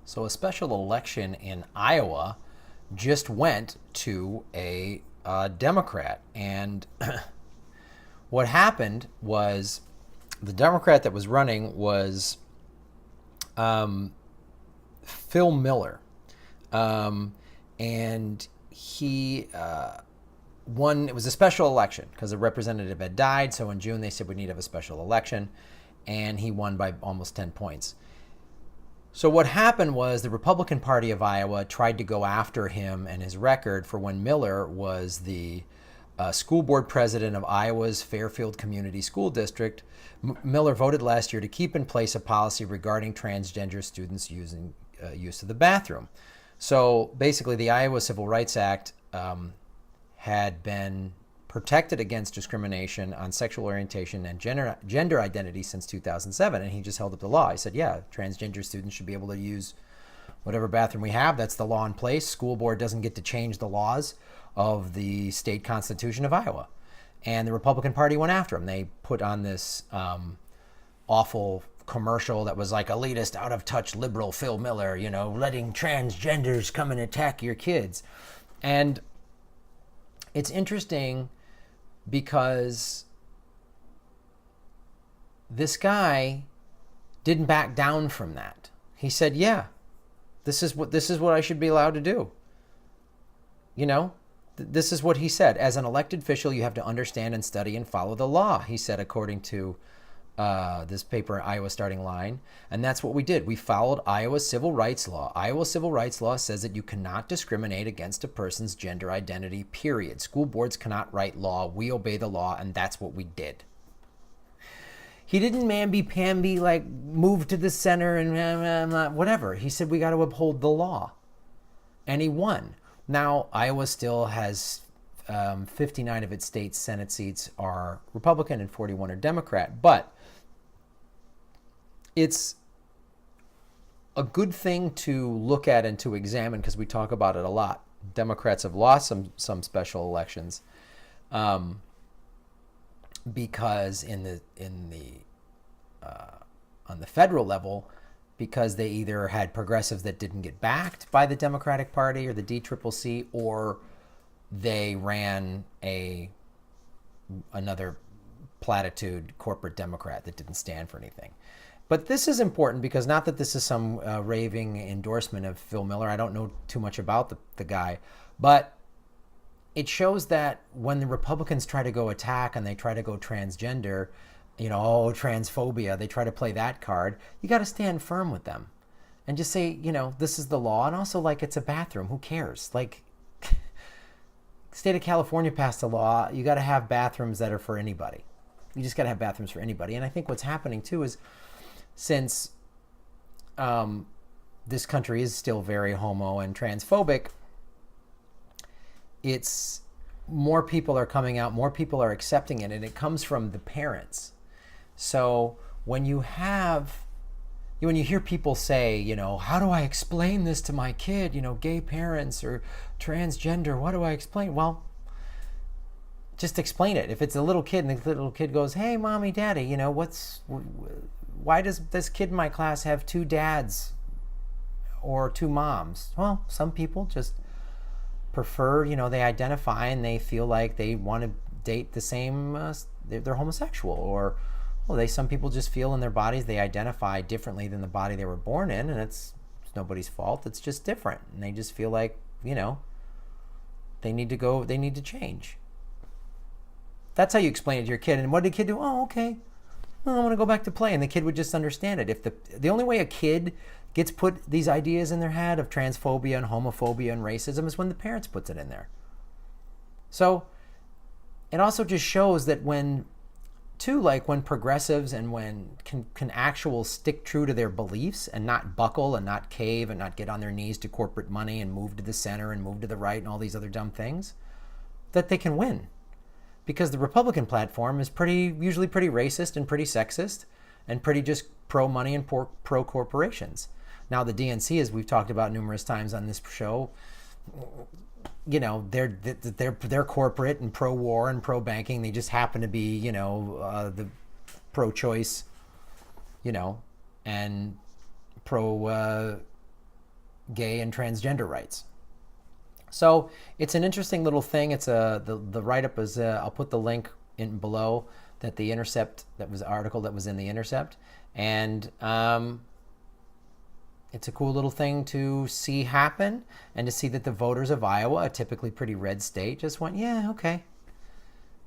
So a special election in Iowa just went to a Democrat. And what happened was the Democrat that was running was Phil Miller. And he won. It was a special election because a representative had died. So in June, they said we need to have a special election. And he won by almost 10 points. So what happened was the Republican Party of Iowa tried to go after him and his record for when Miller was the school board president of Iowa's Fairfield Community School District. Miller voted last year to keep in place a policy regarding transgender students using use of the bathroom. So basically, the Iowa Civil Rights Act had been protected against discrimination on sexual orientation and gender identity since 2007, and he just held up the law. He said, yeah, transgender students should be able to use whatever bathroom we have. That's the law in place. School board doesn't get to change the laws of the state constitution of Iowa. And the Republican Party went after him. They put on this awful commercial that was like elitist, out of touch liberal Phil Miller, letting transgenders come and attack your kids. And it's interesting because this guy didn't back down from that. He said, yeah, this is what I should be allowed to do. This is what he said. As an elected official, you have to understand and study and follow the law, he said, according to this paper, Iowa Starting Line. And that's what we did. We followed Iowa's civil rights law. Iowa civil rights law says that you cannot discriminate against a person's gender identity, period. School boards cannot write law. We obey the law, and that's what we did. He didn't mamby-pamby, like move to the center and whatever. He said we got to uphold the law. And he won. Now, Iowa still has 59 of its state Senate seats are Republican and 41 are Democrat. But it's a good thing to look at and to examine because we talk about it a lot. Democrats have lost some special elections because on the federal level, because they either had progressives that didn't get backed by the Democratic Party or the DCCC, or they ran another platitude corporate Democrat that didn't stand for anything. But this is important because not that this is some raving endorsement of Phil Miller. I don't know too much about the guy, but it shows that when the Republicans try to go attack and they try to go transgender, transphobia, they try to play that card, you got to stand firm with them and just say, this is the law. And also, it's a bathroom. Who cares? State of California passed a law. You got to have bathrooms that are for anybody. You just got to have bathrooms for anybody. And I think what's happening too is since this country is still very homo and transphobic, it's more people are coming out, more people are accepting it, and it comes from the parents. So when you hear people say, how do I explain this to my kid? Gay parents or transgender, what do I explain? Well, just explain it. If it's a little kid and the little kid goes, hey, mommy, daddy, why does this kid in my class have two dads or two moms? Well, some people just prefer, they identify and they feel like they want to date the same, they're homosexual, or some people just feel in their bodies they identify differently than the body they were born in, and it's nobody's fault. It's just different, and they just feel like they need to change. That's how you explain it to your kid. And what did the kid do? Oh, okay. Well, I want to go back to play, and the kid would just understand it. If the only way a kid gets put these ideas in their head of transphobia and homophobia and racism is when the parents puts it in there. So it also just shows that when progressives and when can actual stick true to their beliefs and not buckle and not cave and not get on their knees to corporate money and move to the center and move to the right and all these other dumb things, that they can win. Because the Republican platform is usually pretty racist and pretty sexist and pretty just pro-money and pro-corporations. Now the DNC, as we've talked about numerous times on this show, they're corporate and pro-war and pro-banking. They just happen to be, the pro-choice, and pro gay and transgender rights. So it's an interesting little thing. It's the write-up is I'll put the link in below that the Intercept, that was the article that was in the Intercept, and it's a cool little thing to see happen, and to see that the voters of Iowa, a typically pretty red state, just went, yeah, okay,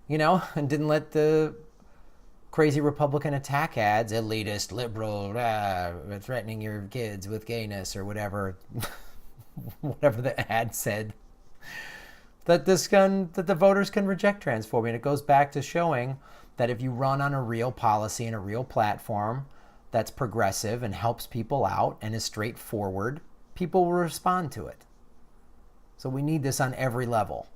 and didn't let the crazy Republican attack ads, elitist, liberal, threatening your kids with gayness or whatever, whatever the ad said, that the voters can reject transphobia. And it goes back to showing that if you run on a real policy and a real platform that's progressive and helps people out and is straightforward, people will respond to it. So we need this on every level.